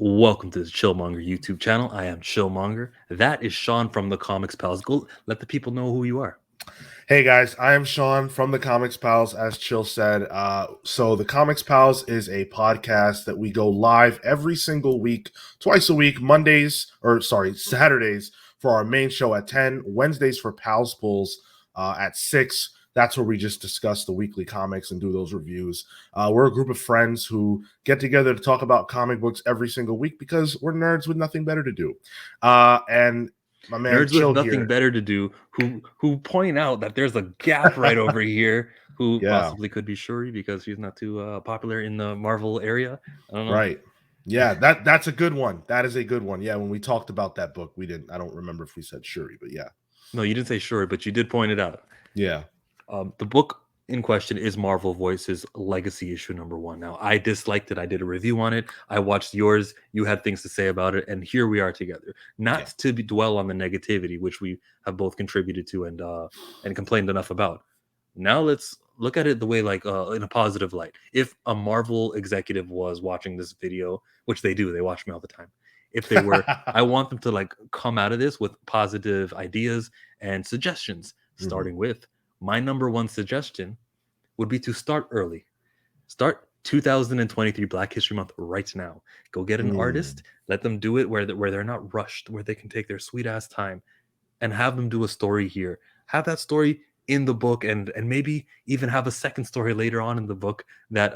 Welcome to the Chillmonger YouTube channel. I am Chillmonger. That is Sean from the Comics Pals. Go let the people know who you are. Hey guys, I am Sean from the Comics Pals, as Chill said. So the Comics Pals is a podcast that we go live every single week, twice a week, Saturdays for our main show at 10, Wednesdays for Pals Pulls at 6. That's where we just discuss the weekly comics and do those reviews. We're a group of friends who get together to talk about comic books every single week because we're nerds with nothing better to do. And my man Nerds with Chill nothing here. better to do who point out that there's a gap right over here who Yeah. possibly could be Shuri because she's not too popular in the Marvel area. I don't know. Right. Yeah, that's a good one. That is a good one. Yeah, when we talked about that book, we didn't. I don't remember if we said Shuri, but yeah, No, you didn't say Shuri, but you did point it out. yeah. The book in question is Marvel Voices Legacy issue #1. Now, I disliked it. I did a review on it. I watched yours. You had things to say about it, and here we are together. Yeah. Not to dwell on the negativity, which we have both contributed to and complained enough about. Now let's look at it the way in a positive light. If a Marvel executive was watching this video, which they do, they watch me all the time. If they were, I want them to come out of this with positive ideas and suggestions, Mhm. starting with my #1 suggestion would be to start early. Start 2023 Black History Month right now. Go get an Mm. artist, let them do it where they're not rushed, where they can take their sweet ass time and have them do a story here. Have that story in the book and maybe even have a second story later on in the book that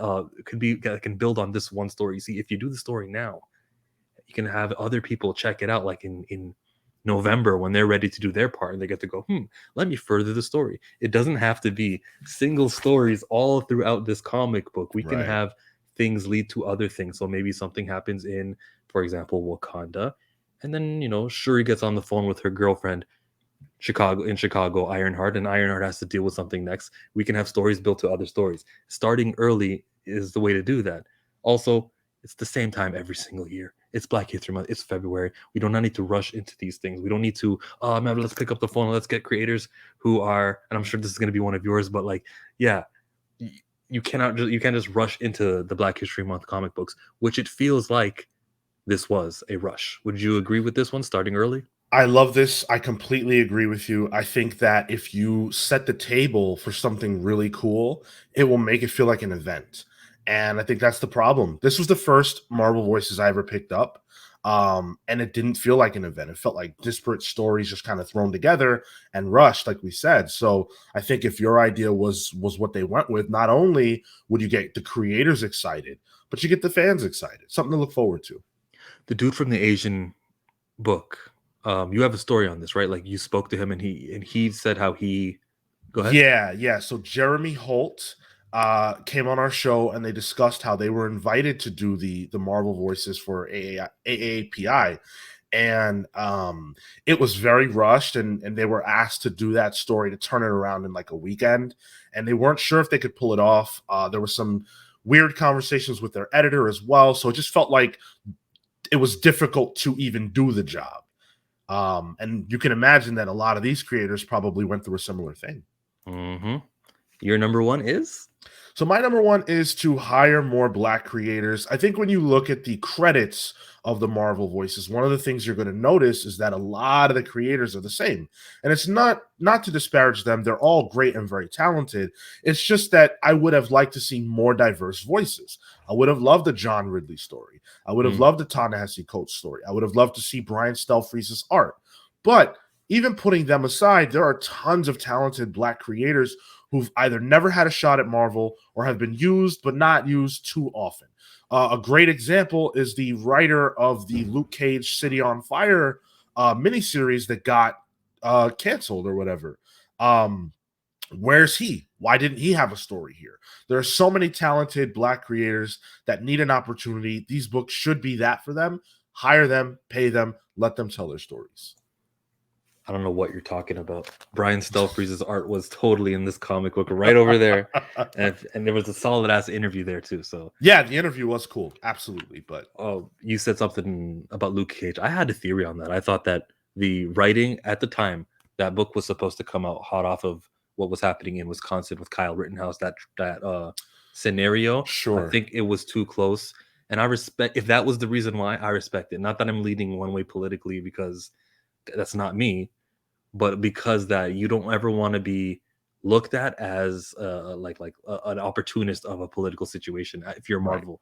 can build on this one story. You see, if you do the story now, you can have other people check it out like in November when they're ready to do their part and they get to go, let me further the story. It doesn't have to be single stories all throughout this comic book. We can Right. have things lead to other things. So maybe something happens in, for example, Wakanda, and then Shuri gets on the phone with her girlfriend Chicago, Ironheart, and Ironheart has to deal with something next. We can have stories built to other stories. Starting early is the way to do that. Also, it's the same time every single year. It's Black History Month. It's February. We do not need to rush into these things. We don't need to, oh man, let's pick up the phone and let's get creators who are, and I'm sure this is going to be one of yours, but yeah, you can't just rush into the Black History Month comic books, which it feels like this was a rush. Would you agree with this one starting early? I love this. I completely agree with you. I think that if you set the table for something really cool, it will make it feel like an event. And I think that's the problem. This was the first Marvel Voices I ever picked up. And it didn't feel like an event. It felt like disparate stories just kind of thrown together and rushed, like we said. So I think if your idea was what they went with, not only would you get the creators excited, but you get the fans excited. Something to look forward to. The dude from the Asian book, you have a story on this, right? Like you spoke to him and he said how he go ahead. Yeah. So Jeremy Holt came on our show and they discussed how they were invited to do the Marvel voices for AAPI. And it was very rushed, and they were asked to do that story to turn it around in like a weekend, and they weren't sure if they could pull it off. There was some weird conversations with their editor as well, so it just felt like it was difficult to even do the job. And you can imagine that a lot of these creators probably went through a similar thing. Mm-hmm. Your #1 is So my #1 is to hire more Black creators. I think when you look at the credits of the Marvel voices, one of the things you're going to notice is that a lot of the creators are the same. And it's not to disparage them. They're all great and very talented. It's just that I would have liked to see more diverse voices. I would have loved a John Ridley story. I would have loved a Ta-Nehisi Coates story. I would have loved to see Brian Stelfreeze's art. But even putting them aside, there are tons of talented Black creators who've either never had a shot at Marvel or have been used but not used too often. A great example is the writer of the Luke Cage City on Fire miniseries that got canceled or whatever. Where's he? Why didn't he have a story here? There are so many talented Black creators that need an opportunity. These books should be that for them. Hire them, pay them, let them tell their stories. I don't know what you're talking about. Brian Stelfreeze's art was totally in this comic book right over there, and there was a solid ass interview there too. So yeah, the interview was cool, absolutely. But you said something about Luke Cage. I had a theory on that. I thought that the writing at the time that book was supposed to come out hot off of what was happening in Wisconsin with Kyle Rittenhouse. That scenario, I sure, think it was too close. And I respect if that was the reason why, I respect it. Not that I'm leaning one way politically because that's not me, but because that you don't ever want to be looked at as an opportunist of a political situation if you're Right. Marvel.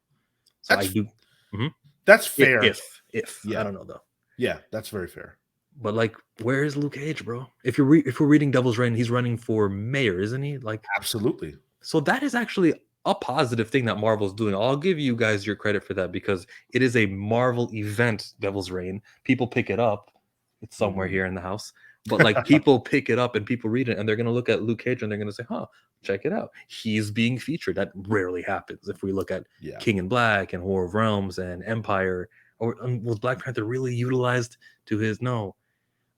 So I That's do. Mhm. that's If fair. if I Yeah. don't know though. Yeah, that's very fair. But like, where is Luke Cage, bro? If we're reading Devil's Reign, he's running for mayor, isn't he? Like, Absolutely. so that is actually a positive thing that Marvel's doing. I'll give you guys your credit for that because it is a Marvel event, Devil's Reign. People pick it up. It's somewhere Mhm. here in the house. But like people pick it up and people read it and they're gonna look at Luke Cage and they're gonna say, huh, check it out. He's being featured. That rarely happens. If we look at Yeah. King in Black and War of Realms and Empire, or was Black Panther really utilized to his no?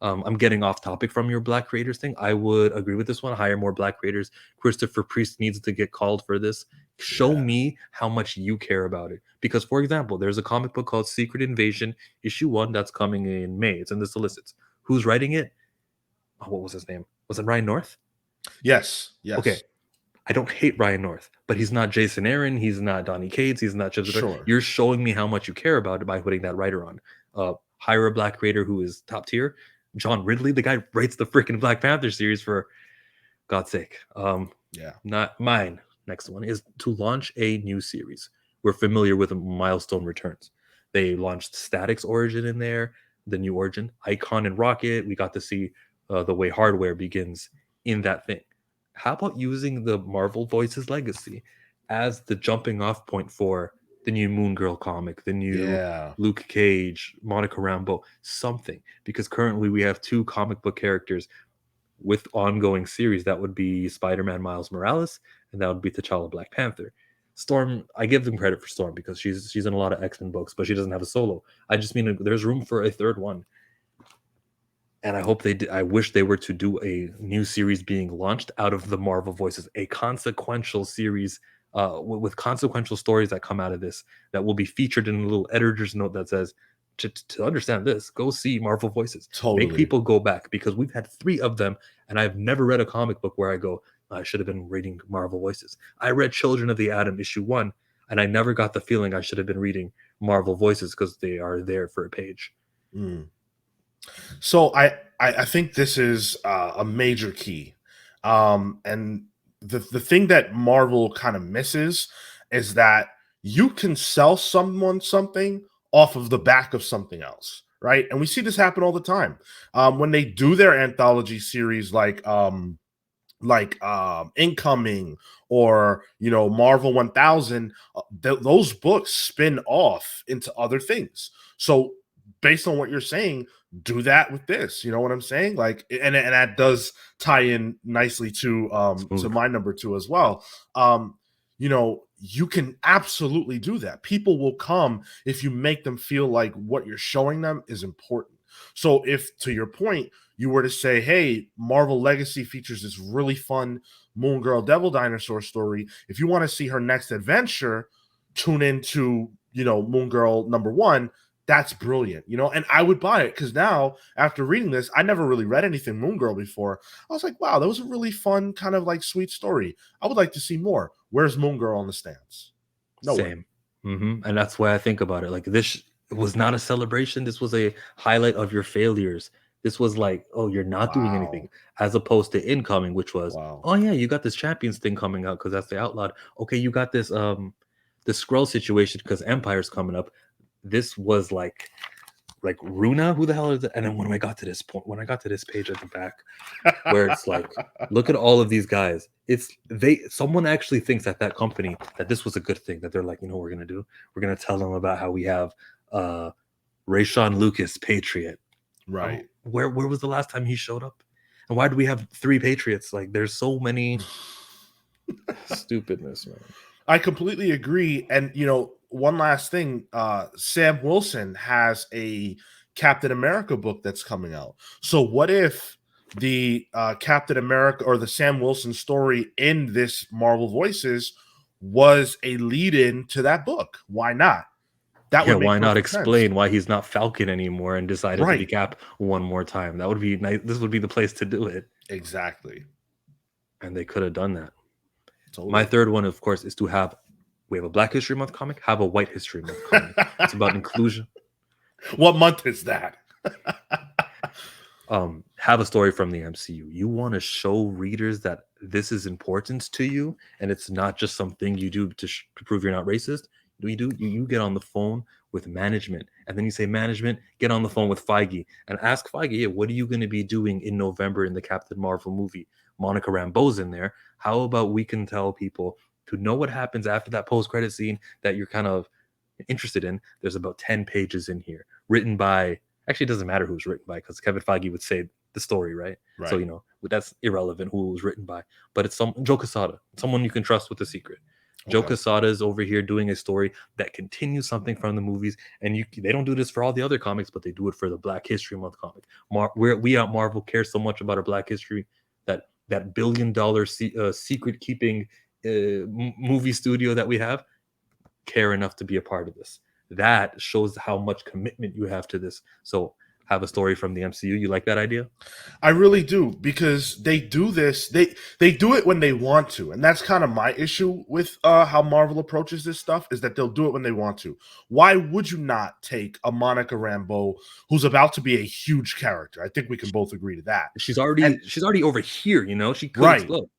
I'm getting off topic from your black creators thing. I would agree with this one. Hire more black creators. Christopher Priest needs to get called for this. Show Yeah. me how much you care about it. Because, for example, there's a comic book called Secret Invasion, issue 1, that's coming in May. It's in the solicits. Who's writing it? Oh, what was his name? Was it Ryan North? Yes. Okay. Yes. I don't hate Ryan North, but he's not Jason Aaron. He's not Donny Cates. He's not Chip Zdarsky. Sure. You're showing me how much you care about it by putting that writer on. Hire a black creator who is top tier. John Ridley, the guy writes the freaking Black Panther series for God's sake. Yeah. Not mine. Next one is to launch a new series. We're familiar with Milestone Returns. They launched Static's origin in there, the new origin, Icon and Rocket. We got to see the way Hardware begins in that thing. How about using the Marvel Voices legacy as the jumping off point for the new Moon Girl comic, the new Yeah. Luke Cage, Monica Rambeau, something? Because currently we have two comic book characters with ongoing series. That would be Spider-Man Miles Morales, and that would be T'Challa Black Panther. Storm, I give them credit for Storm because she's in a lot of X-Men books, but she doesn't have a solo. I just mean there's room for a third one, and I hope they. I wish they were to do a new series being launched out of the Marvel Voices, a consequential series with consequential stories that come out of this that will be featured in a little editor's note that says, to understand this, go see Marvel Voices. Make Totally. people go back because we've had 3 of them, and I've never read a comic book where I go, I should have been reading Marvel Voices. I read Children of the Atom issue 1, and I never got the feeling I should have been reading Marvel Voices because they are there for a page. Mm. So I think this is a major key, and the thing that Marvel kind of misses is that you can sell someone something off of the back of something else, right? And we see this happen all the time when they do their anthology series, Incoming or Marvel 1000. Those books spin off into other things. So based on what you're saying, do that with this. You know what I'm saying? Like, and that does tie in nicely to Smooth. my number 2 as well. You can absolutely do that. People will come if you make them feel like what you're showing them is important. So if, to your point, you were to say, hey, Marvel Legacy features this really fun Moon Girl Devil Dinosaur story. If you want to see her next adventure, tune into, Moon Girl #1. That's brilliant, and I would buy it because now, after reading this, I never really read anything Moon Girl before. I was like, wow, that was a really fun, kind of like sweet story. I would like to see more. Where's Moon Girl on the stands? Nowhere. Same. And that's why I think about it. Like, this was not a celebration. This was a highlight of your failures. This was like, oh, you're not doing anything, Wow. as opposed to Incoming, which was, Wow. oh yeah, you got this Champions thing coming out because that's the Outlawed. Okay, you got the Scroll situation because Empire's coming up. This was like Runa, who the hell is it? And then when I got to this point, when I got to this page at the back, where it's like, look at all of these guys. Someone actually thinks at that company that this was a good thing, that they're like, you know what we're gonna do? We're gonna tell them about how we have Rayshawn Lucas, Patriot. Right. Where was the last time he showed up? And why do we have 3 Patriots? Like, there's so many stupidness, man. I completely agree. And one last thing, Sam Wilson has a Captain America book that's coming out. So what if the Captain America or the Sam Wilson story in this Marvel Voices was a lead-in to that book? Why not? That Yeah, would make why not perfect sense. explain why he's not Falcon anymore and decided to be Right. Cap one more time? That would be nice. This would be the place to do it. Exactly. And they could have done that. My Totally. third one, of course, is to have We have a Black History Month comic. Have a White History Month comic. It's about inclusion. What month is that? Have a story from the MCU. You want to show readers that this is important to you, and it's not just something you do to prove you're not racist. You get on the phone with management, and then you say, management, get on the phone with Feige and ask Feige, yeah, what are you going to be doing in November in the Captain Marvel movie? Monica Rambeau's in there. How about we can tell people to know what happens after that post-credit scene that you're kind of interested in? There's about 10 pages in here written by, actually it doesn't matter who was written by, because Kevin Feige would say the story, right? So Right. that's irrelevant who it was written by, but it's some Joe Quesada, someone you can trust with the secret. Joe Okay. Quesada is over here doing a story that continues something from the movies, and they don't do this for all the other comics, but they do it for the Black History Month comic. We at Marvel care so much about our Black history that $1 billion secret keeping movie studio that we have care enough to be a part of this. That shows how much commitment you have to this. So have a story from the MCU. You like that idea? I really do, because they do this. They do it when they want to, and that's kind of my issue with how Marvel approaches this stuff, is that they'll do it when they want to. Why would you not take a Monica Rambeau, who's about to be a huge character? I think we can both agree to that. She's And already over here. She could right, explode.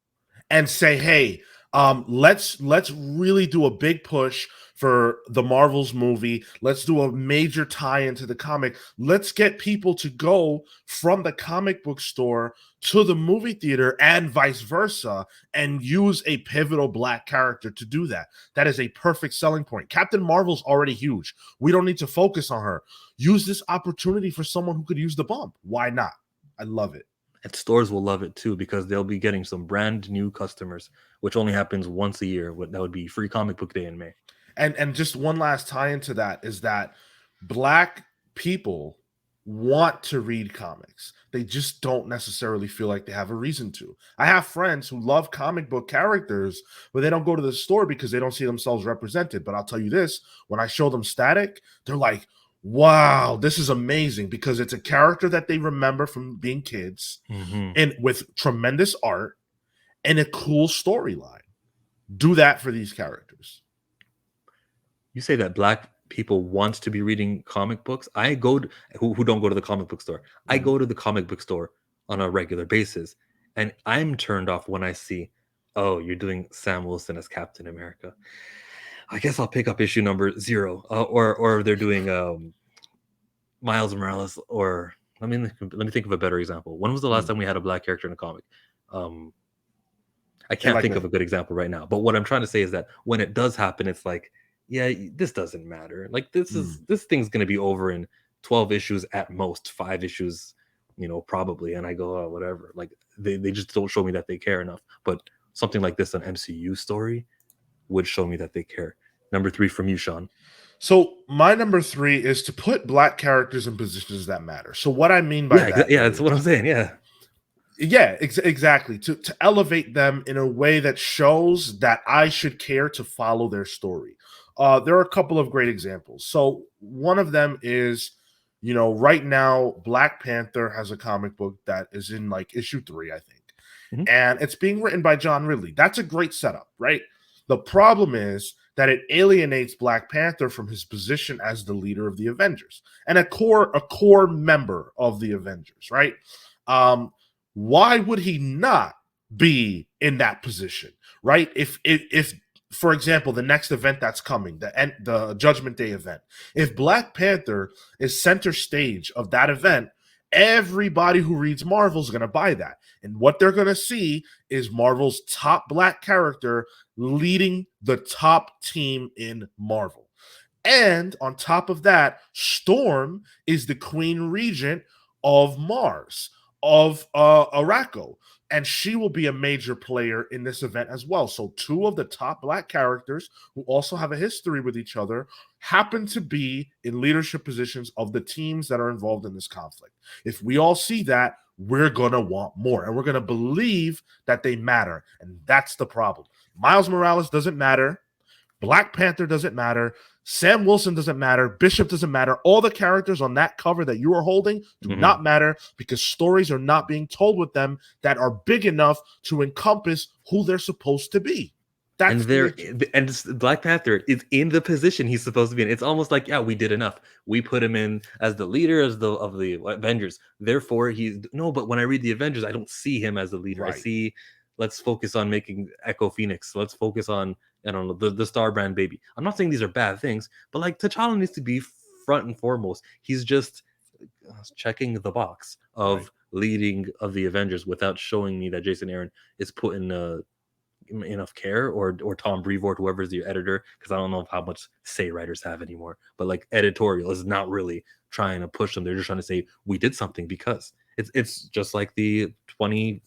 and say, hey, let's really do a big push for the Marvels movie. Let's do a major tie into the comic. Let's get people to go from the comic book store to the movie theater and vice versa, and use a pivotal Black character to do that. That is a perfect selling point. Captain Marvel's already huge. We don't need to focus on her. Use this opportunity for someone who could use the bump. Why not? I love it. And stores will love it too, because they'll be getting some brand new customers, which only happens once a year. That would be Free Comic Book Day in May. And just one last tie into that is that Black people want to read comics. They just don't necessarily feel like they have a reason to. I have friends who love comic book characters, but they don't go to the store because they don't see themselves represented. But I'll tell you this, when I show them Static, they're like, wow, this is amazing, because it's a character that they remember from being kids, and with tremendous art and a cool storyline. Do that for these characters. You say that Black people want to be reading comic books. I go to, who don't go to the comic book store. I go to the comic book store on a regular basis, and I'm turned off when I see, oh, you're doing Sam Wilson as Captain America. I guess I'll pick up issue number 0, or they're doing Miles Morales. Or let me think of a better example. When was the last time we had a Black character in a comic? I can't think of a good example right now. But what I'm trying to say is that when it does happen, it's like, yeah, this doesn't matter. Like this thing's gonna be over in 12 issues at most, 5 issues, probably. And I go, oh, whatever. Like they just don't show me that they care enough. But something like this, an MCU story, would show me that they care. Number 3 from you, Sean. So my number 3 is to put Black characters in positions that matter. So what I mean by that, that's what I'm saying. Exactly. To elevate them in a way that shows that I should care to follow their story. There are a couple of great examples. So one of them is, right now, Black Panther has a comic book that is in like issue 3, I think. And it's being written by John Ridley. That's a great setup, right? The problem is that it alienates Black Panther from his position as the leader of the Avengers and a core member of the Avengers, right? Why would he not be in that position, right? If for example, the next event that's coming, the Judgment Day event, if Black Panther is center stage of that event, everybody who reads Marvel is going to buy that. And what they're going to see is Marvel's top Black character leading the top team in Marvel. And on top of that, Storm is the Queen Regent of Mars, of Araco, and she will be a major player in this event as well. So 2 of the top Black characters who also have a history with each other happen to be in leadership positions of the teams that are involved in this conflict. If we all see that, we're going to want more, and we're going to believe that they matter, and that's the problem. Miles Morales doesn't matter. Black Panther doesn't matter. Sam Wilson doesn't matter. Bishop doesn't matter. All the characters on that cover that you are holding do not matter, because stories are not being told with them that are big enough to encompass who they're supposed to be. And That's the they're issue. and Black Panther is in the position he's supposed to be in. It's almost like, yeah, we did enough. We put him in as the leader as the of the Avengers. Therefore, he's no. But when I read the Avengers, I don't see him as the leader. I Right. see, let's focus on making Echo Phoenix. Let's focus on, I don't know, the Star Brand baby. I'm not saying these are bad things, but like T'Challa needs to be front and foremost. He's just checking the box Right. of leading of the Avengers without showing me that Jason Aaron is put in enough care, or Tom Brevoort, whoever's the editor, because I don't know how much say writers have anymore. But like editorial is not really trying to push them. They're just trying to say we did something because it's just like the 20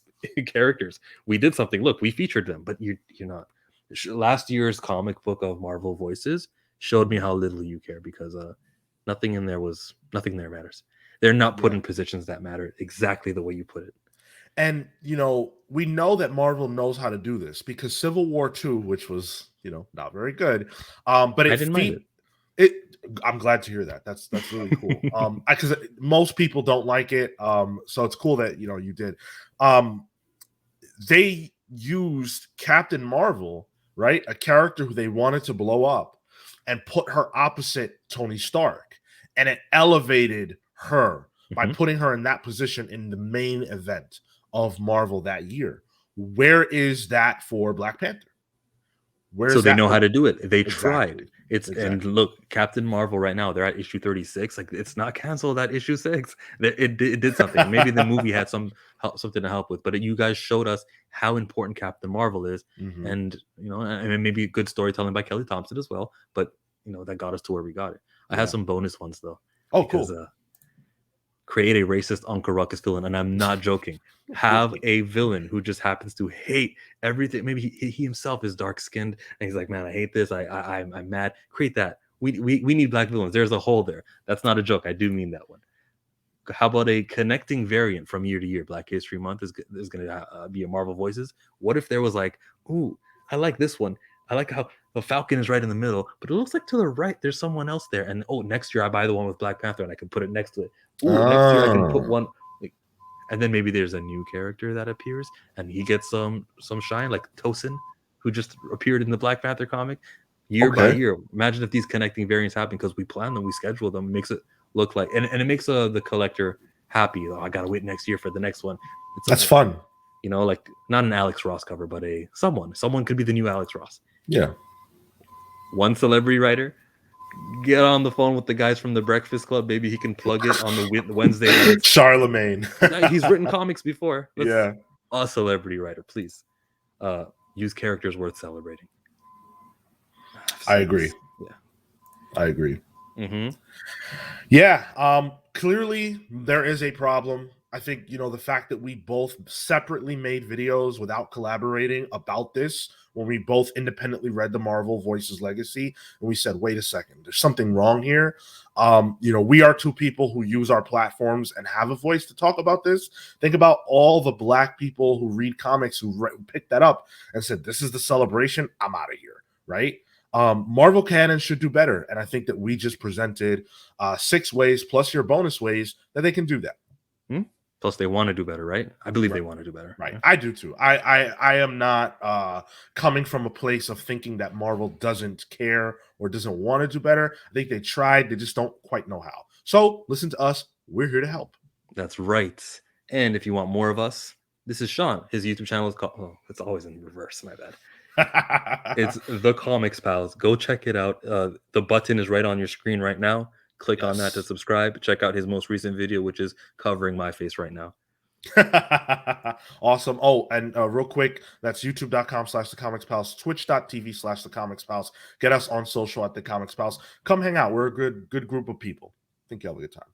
characters. We did something. Look, we featured them, but you're not. Last year's comic book of Marvel Voices showed me how little you care because nothing there matters. They're not put Yeah. in positions that matter exactly the way you put it. And we know that Marvel knows how to do this because Civil War 2, which was, not very good, but I it didn't mind it. it I'm glad to hear that. That's really cool. Because most people don't like it. So it's cool that you did. They used Captain Marvel, right? A character who they wanted to blow up, and put her opposite Tony Stark. And it elevated her by Mhm. putting her in that position in the main event of Marvel that year. Where is that for Black Panther? Where So is they that know for how to do it. They tried. exactly? And Exactly. look, Captain Marvel right now, they're at issue 36. Like it's not canceled at issue 6. It did something. And maybe the movie had something to help with, but you guys showed us how important Captain Marvel is, Mhm. and and maybe good storytelling by Kelly Thompson as well, but that got us to where we got it. I have Yeah. some bonus ones though, Oh, because cool. create a racist Uncle Ruckus villain, and I'm not joking. Have a villain who just happens to hate everything. Maybe he himself is dark skinned, and he's like, "Man, I hate this. I'm mad." Create that. We need black villains. There's a hole there. That's not a joke. I do mean that one. How about a connecting variant from year to year? Black History Month is going to be a Marvel Voices. What if there was like, ooh, I like this one. I like how the Falcon is right in the middle, but it looks like to the right there's someone else there. And oh, next year I buy the one with Black Panther and I can put it next to it. Ooh, next year I can put Oh, one. Like, and then maybe there's a new character that appears and he gets some shine, like Tosin, who just appeared in the Black Panther comic. Year by okay. year, imagine if these connecting variants happen because we plan them, we schedule them, it makes it look like, and it makes the collector happy. Oh, I gotta wait next year for the next one. It's That's fun. like not an Alex Ross cover, but a someone could be the new Alex Ross. Yeah. One celebrity writer, get on the phone with the guys from the Breakfast Club. Maybe he can plug it on the Wednesday nights. Charlemagne. Yeah, he's written comics before. Let's Yeah, a celebrity writer, please. Uh, use characters worth celebrating. I've I said agree. this. Yeah. I agree. Mm-hmm. Yeah, clearly there is a problem. I think, the fact that we both separately made videos without collaborating about this when we both independently read the Marvel Voices Legacy and we said, wait a second, there's something wrong here. We are two people who use our platforms and have a voice to talk about this. Think about all the black people who read comics who picked that up and said, this is the celebration, I'm out of here, right? Marvel canon should do better. And I think that we just presented 6 ways plus your bonus ways that they can do that. Hmm? Plus, they want to do better, right? I believe they Right. want to do better. Right. Yeah. I do too. I am not coming from a place of thinking that Marvel doesn't care or doesn't want to do better. I think they tried, they just don't quite know how. So listen to us. We're here to help. That's right. And if you want more of us, this is Sean. His YouTube channel is called, oh, it's always in reverse, my bad. It's The Comics Pals. Go check it out. The button is right on your screen right now. Click on that to Yes. subscribe. Check out his most recent video, which is covering my face right now. Awesome. Oh, and real quick, that's youtube.com/the comics pals, twitch.tv/the comics pals. Get us on social at the comics pals. Come hang out. We're a good group of people. I think you'll have a good time.